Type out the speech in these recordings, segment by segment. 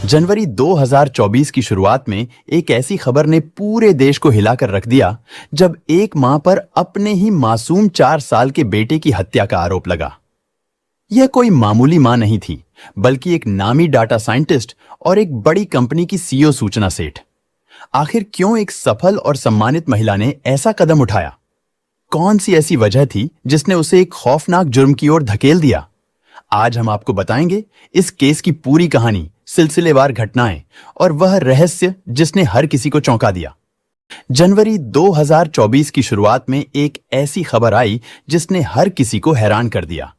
जनवरी 2024 की शुरुआत में एक ऐसी खबर ने पूरे देश को हिलाकर रख दिया जब एक मां पर अपने ही मासूम 4 साल के बेटे की हत्या का आरोप लगा। यह कोई मामूली मां नहीं थी, बल्कि एक नामी डाटा साइंटिस्ट और एक बड़ी कंपनी की सीईओ सूचना सेठ। आखिर क्यों एक सफल और सम्मानित महिला ने ऐसा कदम उठाया? कौन सी ऐसी वजह थी जिसने उसे एक खौफनाक जुर्म की ओर धकेल दिया? आज हम आपको बताएंगे इस केस की पूरी कहानी, सिलसिलेवार घटनाएं और वह रहस्य जिसने हर किसी को चौंका दिया। जनवरी 2024 की शुरुआत में एक ऐसी खबर आई जिसने हर किसी को हैरान कर दिया।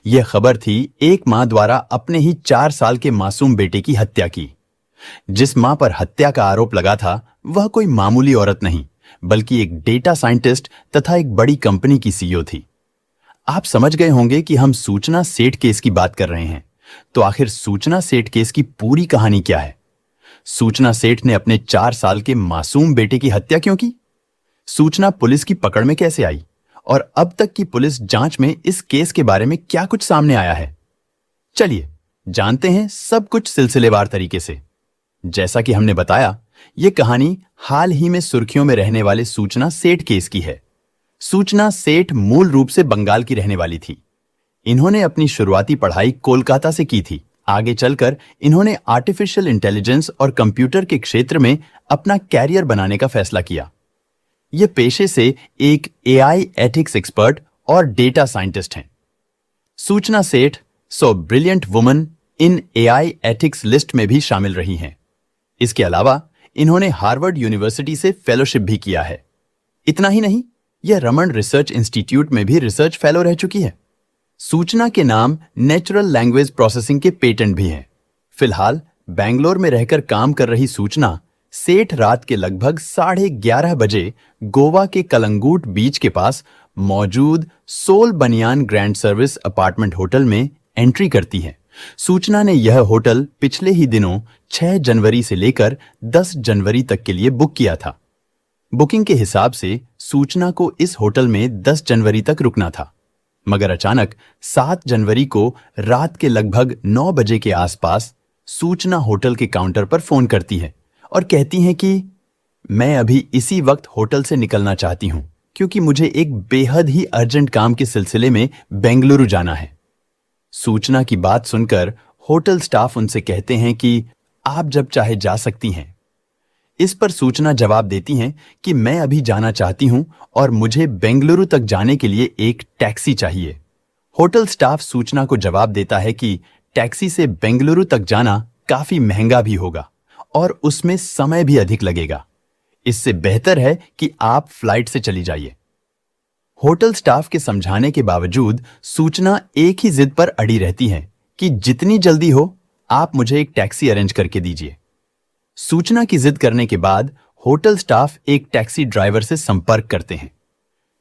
यह खबर थी एक मां द्वारा अपने ही 4 साल के मासूम बेटे की हत्या की। जिस मां पर हत्या का आरोप लगा था वह कोई मामूली औरत नहीं, बल्कि एक डेटा साइंटिस्ट तथा एक बड़ी कंपनी की सीईओ थी। आप समझ गए होंगे कि हम सूचना सेठ केस की बात कर रहे हैं। तो आखिर सूचना सेठ केस की पूरी कहानी क्या है? सूचना सेठ ने अपने 4 साल के मासूम बेटे की हत्या क्यों की? सूचना पुलिस की पकड़ में कैसे आई? और अब तक की पुलिस जांच में इस केस के बारे में क्या कुछ सामने आया है? चलिए जानते हैं सब कुछ सिलसिलेवार तरीके से। जैसा कि हमने बताया, यह कहानी हाल ही में सुर्खियों में रहने वाले सूचना सेठ केस की है। सूचना सेठ मूल रूप से बंगाल की रहने वाली थी। इन्होंने अपनी शुरुआती पढ़ाई कोलकाता से की थी। आगे चलकर इन्होंने आर्टिफिशियल इंटेलिजेंस और कंप्यूटर के क्षेत्र में अपना कैरियर बनाने का फैसला किया। ये पेशे से एक एआई एथिक्स एक्सपर्ट और डेटा साइंटिस्ट हैं। सूचना सेठ so brilliant woman in AI ethics list में भी शामिल रही हैं। इसके अलावा इन्होंने हार्वर्ड यूनिवर्सिटी से फेलोशिप भी किया है। इतना ही नहीं, यह रमन रिसर्च इंस्टीट्यूट में भी रिसर्च फेलो रह चुकी है। सूचना के नाम नेचुरल लैंग्वेज प्रोसेसिंग के पेटेंट भी हैं। फिलहाल बेंगलोर में रहकर काम कर रही सूचना सेठ रात के लगभग 11:30 बजे गोवा के कलंगूट बीच के पास मौजूद सोल बनियान ग्रैंड सर्विस अपार्टमेंट होटल में एंट्री करती है। सूचना ने यह होटल पिछले ही दिनों 6 जनवरी से लेकर 10 जनवरी तक के लिए बुक किया था। बुकिंग के हिसाब से सूचना को इस होटल में 10 जनवरी तक रुकना था, मगर अचानक 7 जनवरी को रात के लगभग 9 बजे के आसपास सूचना होटल के काउंटर पर फोन करती है और कहती है कि मैं अभी इसी वक्त होटल से निकलना चाहती हूं, क्योंकि मुझे एक बेहद ही अर्जेंट काम के सिलसिले में बेंगलुरु जाना है। सूचना की बात सुनकर होटल स्टाफ उनसे कहते हैं कि आप जब चाहे जा सकती हैं। इस पर सूचना जवाब देती हैं कि मैं अभी जाना चाहती हूं और मुझे बेंगलुरु तक जाने के लिए एक टैक्सी चाहिए। होटल स्टाफ सूचना को जवाब देता है कि टैक्सी से बेंगलुरु तक जाना काफी महंगा भी होगा और उसमें समय भी अधिक लगेगा। इससे बेहतर है कि आप फ्लाइट से चली जाइए। होटल स्टाफ के समझाने के बावजूद सूचना एक ही जिद पर अड़ी रहती है कि जितनी जल्दी हो आप मुझे एक टैक्सी अरेंज करके दीजिए। सूचना की जिद करने के बाद होटल स्टाफ एक टैक्सी ड्राइवर से संपर्क करते हैं।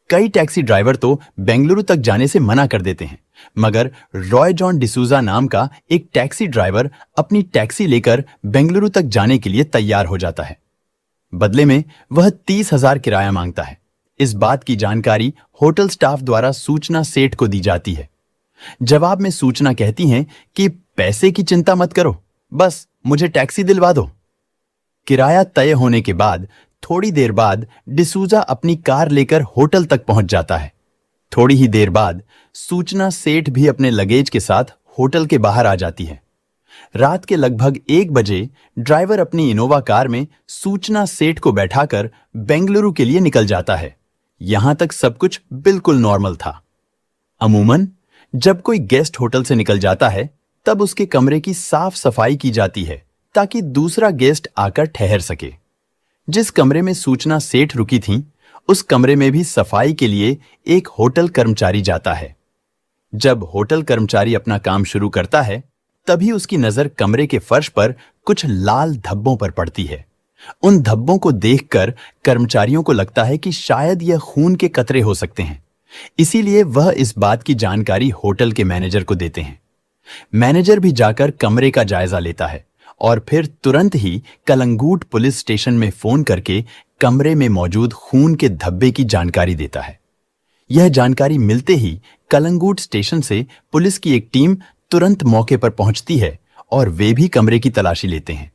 कई टैक्सी ड्राइवर तो बेंगलुरु तक जाने से मना कर देते हैं, मगर रॉय जॉन डिसूजा नाम का एक टैक्सी ड्राइवर अपनी टैक्सी लेकर बेंगलुरु तक जाने के लिए तैयार हो जाता है। बदले में वह 30,000 किराया मांगता है। इस बात की जानकारी होटल स्टाफ द्वारा सूचना सेठ को दी जाती है। जवाब में सूचना कहती हैं कि पैसे की चिंता मत करो, बस मुझे टैक्सी दिलवा दो। किराया तय होने के बाद थोड़ी देर बाद डिसूजा अपनी कार लेकर होटल तक पहुंच जाता है। थोड़ी ही देर बाद सूचना सेठ भी अपने लगेज के साथ होटल के बाहर आ जाती है। रात के लगभग 1 बजे ड्राइवर अपनी इनोवा कार में सूचना सेठ को बैठाकर बेंगलुरु के लिए निकल जाता है। यहां तक सब कुछ बिल्कुल नॉर्मल था। अमूमन जब कोई गेस्ट होटल से निकल जाता है तब उसके कमरे की साफ सफाई की जाती है ताकि दूसरा गेस्ट आकर ठहर सके। जिस कमरे में सूचना सेठ रुकी थीं, उस कमरे में भी सफाई के लिए एक होटल कर्मचारी जाता है। जब होटल कर्मचारी अपना काम शुरू करता है, तभी उसकी नजर कमरे के फर्श पर कुछ लाल धब्बों पर पड़ती है। उन धब्बों को देखकर कर्मचारियों को लगता है कि शायद यह खून के कतरे हो सकते हैं। इसीलिए वह इस बात की जानकारी होटल के मैनेजर को देते हैं। मैनेजर भी जाकर कमरे का जायजा लेता है और फिर तुरंत ही कलंगूट पुलिस स्टेशन में फोन करके कमरे में मौजूद खून के धब्बे की जानकारी देता है। यह जानकारी मिलते ही कलंगूट स्टेशन से पुलिस की एक टीम तुरंत मौके पर पहुंचती है और वे भी कमरे की तलाशी लेते हैं।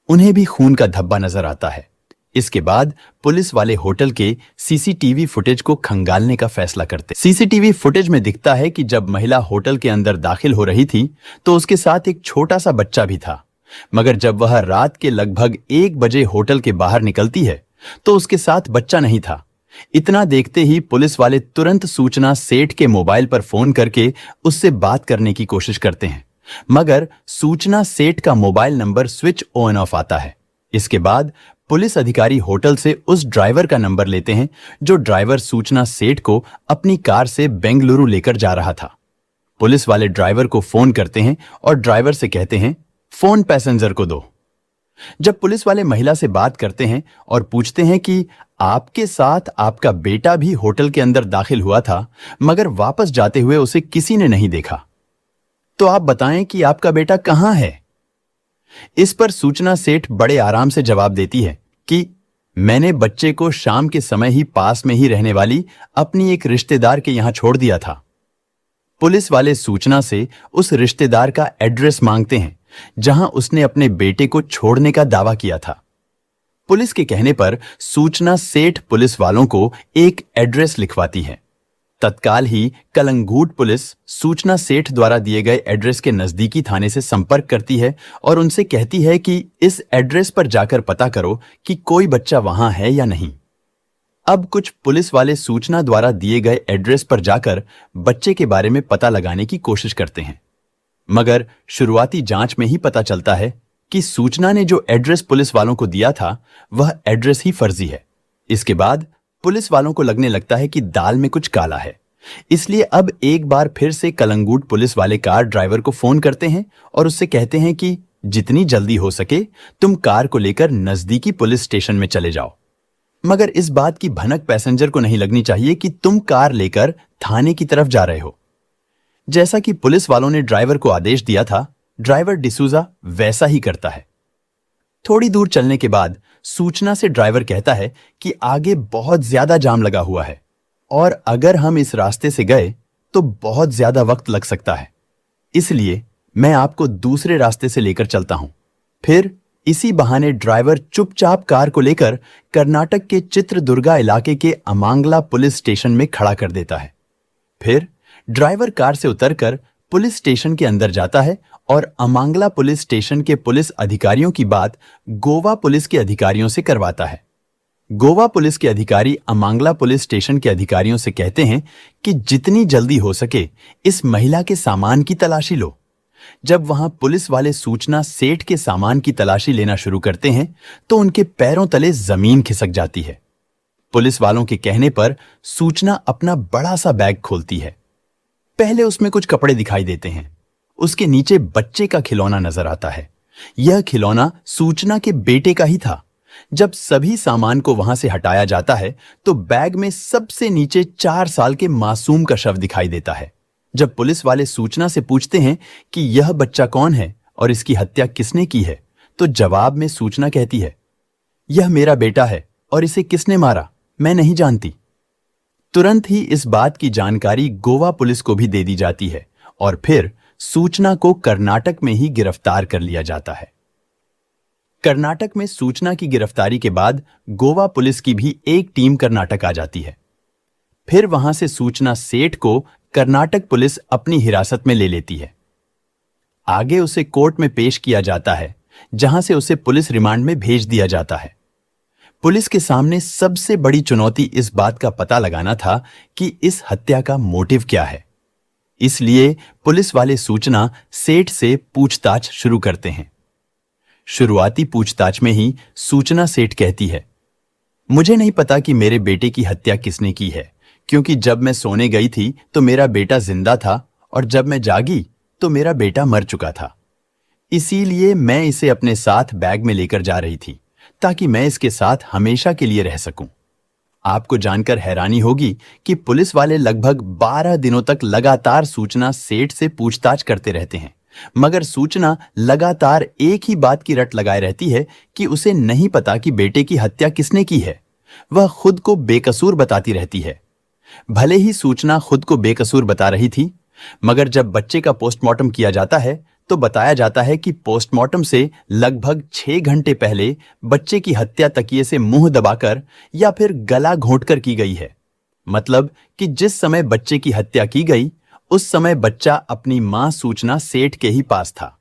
उन्हें भी खून का धब्बा नजर आता है। इसके बाद पुलिस वाले होटल के सीसीटीवी फुटेज को खंगालने का फैसला करते। सीसीटीवी फुटेज में दिखता है कि जब महिला होटल के अंदर दाखिल हो रही थी तो उसके साथ एक छोटा सा बच्चा भी था, मगर जब वह रात के लगभग 1 बजे होटल के बाहर निकलती है तो उसके साथ बच्चा नहीं था। इतना देखते ही पुलिस वाले तुरंत सूचना सेठ के मोबाइल पर फोन करके उससे बात करने की कोशिश करते हैं, मगर सूचना सेठ का mobile number switch on off आता है। इसके बाद पुलिस अधिकारी होटल से उस ड्राइवर का नंबर लेते हैं जो ड्राइवर सूचना सेठ को अपनी कार से बेंगलुरु लेकर जा रहा था। पुलिस वाले ड्राइवर को फोन करते हैं और ड्राइवर से कहते हैं, फोन पैसेंजर को दो। जब पुलिस वाले महिला से बात करते हैं और पूछते हैं कि आपके साथ आपका बेटा भी होटल के अंदर दाखिल हुआ था, मगर वापस जाते हुए उसे किसी ने नहीं देखा, तो आप बताएं कि आपका बेटा कहां है। इस पर सूचना सेठ बड़े आराम से जवाब देती है कि मैंने बच्चे को शाम के समय ही पास में ही रहने वाली अपनी एक रिश्तेदार के यहां छोड़ दिया था। पुलिस वाले सूचना से उस रिश्तेदार का एड्रेस मांगते हैं जहां उसने अपने बेटे को छोड़ने का दावा किया था। पुलिस के कहने पर सूचना सेठ पुलिस वालों को एक एड्रेस लिखवाती है। तत्काल ही कलंगूट पुलिस सूचना सेठ द्वारा दिए गए एड्रेस के नजदीकी थाने से संपर्क करती है और उनसे कहती है कि इस एड्रेस पर जाकर पता करो कि कोई बच्चा वहां है या नहीं। अब कुछ पुलिस वाले सूचना द्वारा दिए गए एड्रेस पर जाकर बच्चे के बारे में पता लगाने की कोशिश करते हैं, मगर शुरुआती जांच में ही पता चलता है कि सूचना ने जो एड्रेस पुलिस वालों को दिया था वह एड्रेस ही फर्जी है। इसके बाद पुलिस वालों को लगने लगता है कि दाल में कुछ काला है, इसलिए अब एक बार फिर से कलंगूट पुलिस वाले कार ड्राइवर को फोन करते हैं और उससे कहते हैं कि जितनी जल्दी हो सके तुम कार को लेकर नजदीकी पुलिस स्टेशन में चले जाओ, मगर इस बात की भनक पैसेंजर को नहीं लगनी चाहिए कि तुम कार लेकर थाने की तरफ जा रहे हो। जैसा कि पुलिस वालों ने ड्राइवर को आदेश दिया था, ड्राइवर डिसूजा वैसा ही करता है। थोड़ी दूर चलने के बाद सूचना से ड्राइवर कहता है कि आगे बहुत ज्यादा जाम लगा हुआ है और अगर हम इस रास्ते से गए तो बहुत ज्यादा वक्त लग सकता है, इसलिए मैं आपको दूसरे रास्ते से लेकर चलता हूं। फिर इसी बहाने ड्राइवर चुपचाप कार को लेकर कर्नाटक के चित्रदुर्गा इलाके के अमांगला पुलिस स्टेशन में खड़ा कर देता है। फिर ड्राइवर कार से उतरकर पुलिस स्टेशन के अंदर जाता है और अमांगला पुलिस स्टेशन के पुलिस अधिकारियों की बात गोवा पुलिस के अधिकारियों से करवाता है। गोवा पुलिस के अधिकारी अमांगला पुलिस स्टेशन के अधिकारियों से कहते हैं कि जितनी जल्दी हो सके इस महिला के सामान की तलाशी लो। जब वहां पुलिस वाले सूचना सेठ के सामान की तलाशी लेना शुरू करते हैं तो उनके पैरों तले जमीन खिसक जाती है। पुलिस वालों के कहने पर सूचना अपना बड़ा सा बैग खोलती है। पहले उसमें कुछ कपड़े दिखाई देते हैं, उसके नीचे बच्चे का खिलौना नजर आता है। यह खिलौना सूचना के बेटे का ही था। जब सभी सामान को वहां से हटाया जाता है तो बैग में सबसे नीचे 4 साल के मासूम का शव दिखाई देता है। जब पुलिस वाले सूचना से पूछते हैं कि यह बच्चा कौन है और इसकी हत्या किसने की है, तो जवाब में सूचना कहती है, यह मेरा बेटा है और इसे किसने मारा मैं नहीं जानती। तुरंत ही इस बात की जानकारी गोवा पुलिस को भी दे दी जाती है और फिर सूचना को कर्नाटक में ही गिरफ्तार कर लिया जाता है। कर्नाटक में सूचना की गिरफ्तारी के बाद गोवा पुलिस की भी एक टीम कर्नाटक आ जाती है। फिर वहां से सूचना सेठ को कर्नाटक पुलिस अपनी हिरासत में ले लेती है। आगे उसे कोर्ट में पेश किया जाता है, जहां से उसे पुलिस रिमांड में भेज दिया जाता है। पुलिस के सामने सबसे बड़ी चुनौती इस बात का पता लगाना था कि इस हत्या का मोटिव क्या है। इसलिए पुलिस वाले सूचना सेठ से पूछताछ शुरू करते हैं। शुरुआती पूछताछ में ही सूचना सेठ कहती है, मुझे नहीं पता कि मेरे बेटे की हत्या किसने की है, क्योंकि जब मैं सोने गई थी तो मेरा बेटा जिंदा था और जब मैं जागी तो मेरा बेटा मर चुका था। इसीलिए मैं इसे अपने साथ बैग में लेकर जा रही थी ताकि मैं इसके साथ हमेशा के लिए रह सकूं। आपको जानकर हैरानी होगी कि पुलिस वाले लगभग 12 दिनों तक लगातार सूचना सेठ से पूछताछ करते रहते हैं, मगर सूचना लगातार एक ही बात की रट लगाए रहती है कि उसे नहीं पता कि बेटे की हत्या किसने की है। वह खुद को बेकसूर बताती रहती है। भले ही सूचना खुद को बेकसूर बता रही थी, मगर जब बच्चे का पोस्टमार्टम किया जाता है तो बताया जाता है कि पोस्टमार्टम से लगभग 6 घंटे पहले बच्चे की हत्या तकिए से मुंह दबाकर या फिर गला घोंटकर की गई है। मतलब कि जिस समय बच्चे की हत्या की गई उस समय बच्चा अपनी मां सूचना सेठ के ही पास था।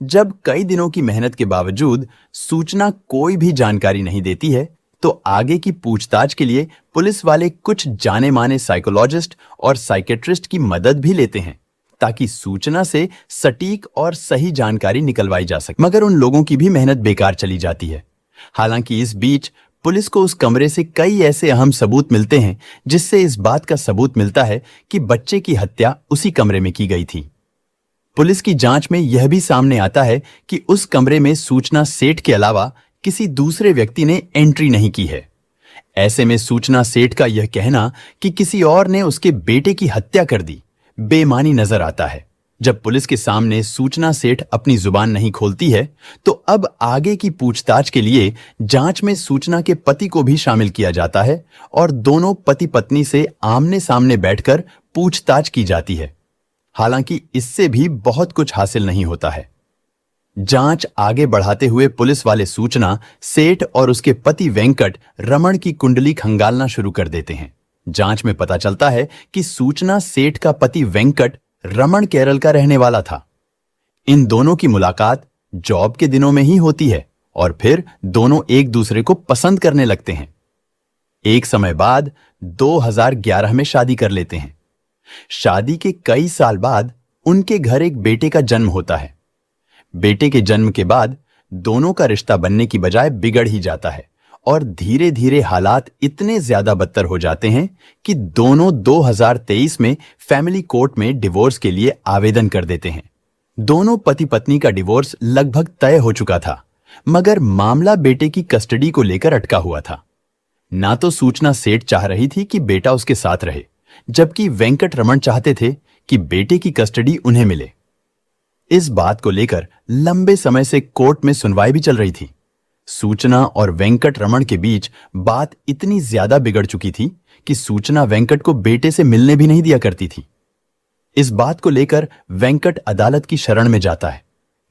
जब कई दिनों की मेहनत के बावजूद सूचना कोई भी जानकारी नहीं देती है तो आगे की पूछताछ के लिए पुलिस वाले कुछ जाने माने साइकोलॉजिस्ट और साइकेट्रिस्ट की मदद भी लेते हैं ताकि सूचना से सटीक और सही जानकारी निकलवाई जा सके। मगर उन लोगों की भी मेहनत बेकार चली जाती है। हालांकि इस बीच पुलिस को उस कमरे से कई ऐसे अहम सबूत मिलते हैं जिससे इस बात का सबूत मिलता है कि बच्चे की हत्या उसी कमरे में की गई थी। पुलिस की जांच में यह भी सामने आता है कि उस कमरे में सूचना सेठ के अलावा किसी दूसरे व्यक्ति ने एंट्री नहीं की है। ऐसे में सूचना सेठ का यह कहना कि किसी और ने उसके बेटे की हत्या कर दी बेमानी नजर आता है। जब पुलिस के सामने सूचना सेठ अपनी जुबान नहीं खोलती है तो अब आगे की पूछताछ के लिए जांच में सूचना के पति को भी शामिल किया जाता है और दोनों पति पत्नी से आमने सामने बैठकर पूछताछ की जाती है। हालांकि इससे भी बहुत कुछ हासिल नहीं होता है। जांच आगे बढ़ाते हुए पुलिस वाले सूचना सेठ और उसके पति वेंकट रमण की कुंडली खंगालना शुरू कर देते हैं। जांच में पता चलता है कि सूचना सेठ का पति वेंकट रमण केरल का रहने वाला था। इन दोनों की मुलाकात जॉब के दिनों में ही होती है और फिर दोनों एक दूसरे को पसंद करने लगते हैं। एक समय बाद 2011 में शादी कर लेते हैं। शादी के कई साल बाद उनके घर एक बेटे का जन्म होता है। बेटे के जन्म के बाद दोनों का रिश्ता बनने की बजाय बिगड़ ही जाता है और धीरे धीरे हालात इतने ज्यादा बदतर हो जाते हैं कि दोनों 2023 में फैमिली कोर्ट में डिवोर्स के लिए आवेदन कर देते हैं। दोनों पति पत्नी का डिवोर्स लगभग तय हो चुका था, मगर मामला बेटे की कस्टडी को लेकर अटका हुआ था। ना तो सूचना सेठ चाह रही थी कि बेटा उसके साथ रहे, जबकि वेंकट रमण चाहते थे कि बेटे की कस्टडी उन्हें मिले। इस बात को लेकर लंबे समय से कोर्ट में सुनवाई भी चल रही थी। सूचना और वेंकट रमण के बीच बात इतनी ज्यादा बिगड़ चुकी थी कि सूचना वेंकट को बेटे से मिलने भी नहीं दिया करती थी। इस बात को लेकर वेंकट अदालत की शरण में जाता है।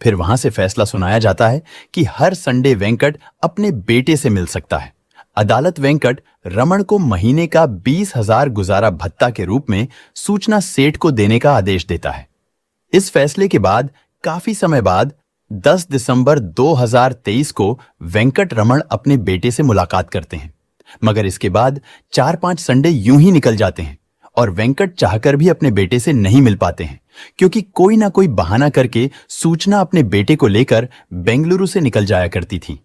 फिर वहां से फैसला सुनाया जाता है कि हर संडे वेंकट अपने बेटे से मिल सकता है। अदालत वेंकट रमण को महीने का 20,000 गुजारा भत्ता के रूप में सूचना सेठ को देने का आदेश देता है। इस फैसले के बाद काफी समय बाद 10 दिसंबर 2023 को वेंकट रमण अपने बेटे से मुलाकात करते हैं, मगर इसके बाद 4-5 संडे यूं ही निकल जाते हैं और वेंकट चाहकर भी अपने बेटे से नहीं मिल पाते हैं क्योंकि कोई ना कोई बहाना करके सूचना अपने बेटे को लेकर बेंगलुरु से निकल जाया करती थी।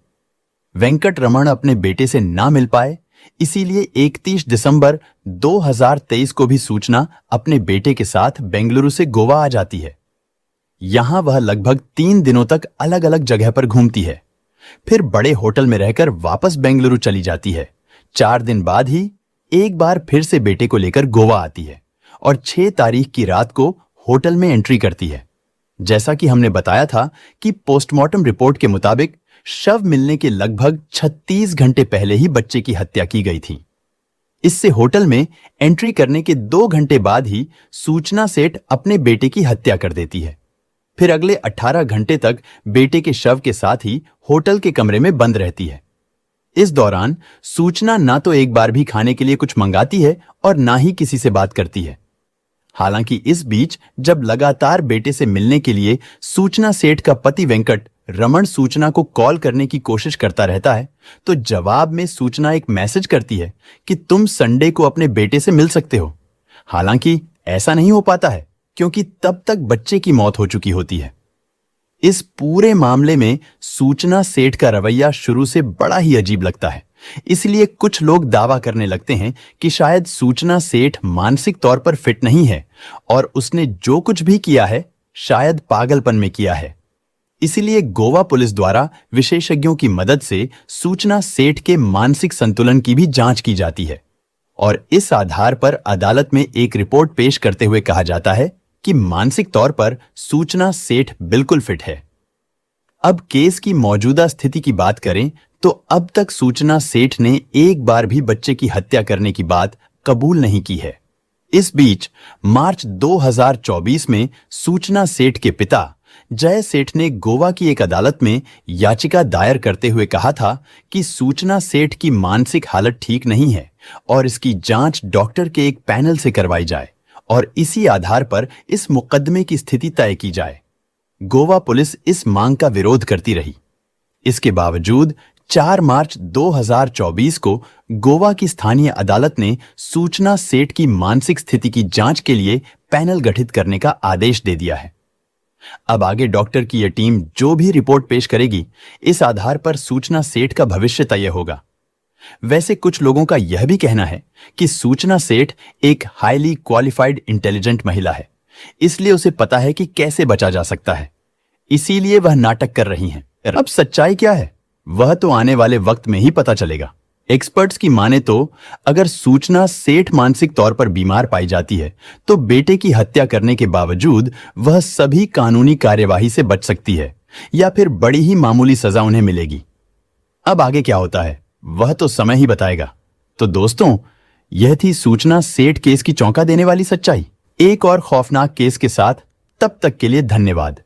वेंकट रमण अपने बेटे से ना मिल पाए, इसीलिए 31 दिसंबर 2023 को भी सूचना अपने बेटे के साथ बेंगलुरु से गोवा आ जाती है। यहां वह लगभग 3 दिनों तक अलग अलग जगह पर घूमती है, फिर बड़े होटल में रहकर वापस बेंगलुरु चली जाती है। 4 दिन बाद ही एक बार फिर से बेटे को लेकर गोवा आती है और 6 तारीख की रात को होटल में एंट्री करती है। जैसा कि हमने बताया था कि पोस्टमार्टम रिपोर्ट के मुताबिक शव मिलने के लगभग 36 घंटे पहले ही बच्चे की हत्या की गई थी। इससे होटल में एंट्री करने के 2 घंटे बाद ही सूचना सेठ अपने बेटे की हत्या कर देती है। फिर अगले 18 घंटे तक बेटे के शव के साथ ही होटल के कमरे में बंद रहती है। इस दौरान सूचना ना तो एक बार भी खाने के लिए कुछ मंगाती है और ना ही किसी से बात करती है। हालांकि इस बीच जब लगातार बेटे से मिलने के लिए सूचना सेठ का पति वेंकट रमण सूचना को कॉल करने की कोशिश करता रहता है, तो जवाब में सूचना एक मैसेज करती है कि तुम संडे को अपने बेटे से मिल सकते हो। हालांकि ऐसा नहीं हो पाता है क्योंकि तब तक बच्चे की मौत हो चुकी होती है। इस पूरे मामले में सूचना सेठ का रवैया शुरू से बड़ा ही अजीब लगता है। इसलिए कुछ लोग दावा करने लगते हैं कि शायद सूचना सेठ मानसिक तौर पर फिट नहीं है और उसने जो कुछ भी किया है शायद पागलपन में किया है। इसीलिए गोवा पुलिस द्वारा विशेषज्ञों की मदद से सूचना सेठ के मानसिक संतुलन की भी जांच की जाती है और इस आधार पर अदालत में एक रिपोर्ट पेश करते हुए कहा जाता है कि मानसिक तौर पर सूचना सेठ बिल्कुल फिट है। अब केस की मौजूदा स्थिति की बात करें तो अब तक सूचना सेठ ने एक बार भी बच्चे की हत्या करने की बात कबूल नहीं की है। इस बीच मार्च 2024 में सूचना सेठ के पिता जय सेठ ने गोवा की एक अदालत में याचिका दायर करते हुए कहा था कि सूचना सेठ की मानसिक हालत ठीक नहीं है और इसकी जांच डॉक्टर के एक पैनल से करवाई जाए और इसी आधार पर इस मुकदमे की स्थिति तय की जाए। गोवा पुलिस इस मांग का विरोध करती रही। इसके बावजूद 4 मार्च 2024 को गोवा की स्थानीय अदालत ने सूचना सेठ की मानसिक स्थिति की जांच के लिए पैनल गठित करने का आदेश दे दिया है। अब आगे डॉक्टर की यह टीम जो भी रिपोर्ट पेश करेगी, इस आधार पर सूचना सेठ का भविष्य तय होगा। वैसे कुछ लोगों का यह भी कहना है कि सूचना सेठ एक हाईली क्वालिफाइड इंटेलिजेंट महिला है, इसलिए उसे पता है कि कैसे बचा जा सकता है, इसीलिए वह नाटक कर रही हैं। अब सच्चाई क्या है, वह तो आने वाले वक्त में ही पता चलेगा। एक्सपर्ट्स की माने तो अगर सूचना सेठ मानसिक तौर पर बीमार पाई जाती है तो बेटे की हत्या करने के बावजूद वह सभी कानूनी कार्यवाही से बच सकती है या फिर बड़ी ही मामूली सजा उन्हें मिलेगी। अब आगे क्या होता है वह तो समय ही बताएगा। तो दोस्तों, यह थी सूचना सेठ केस की चौंका देने वाली सच्चाई। एक और खौफनाक केस के साथ तब तक के लिए धन्यवाद।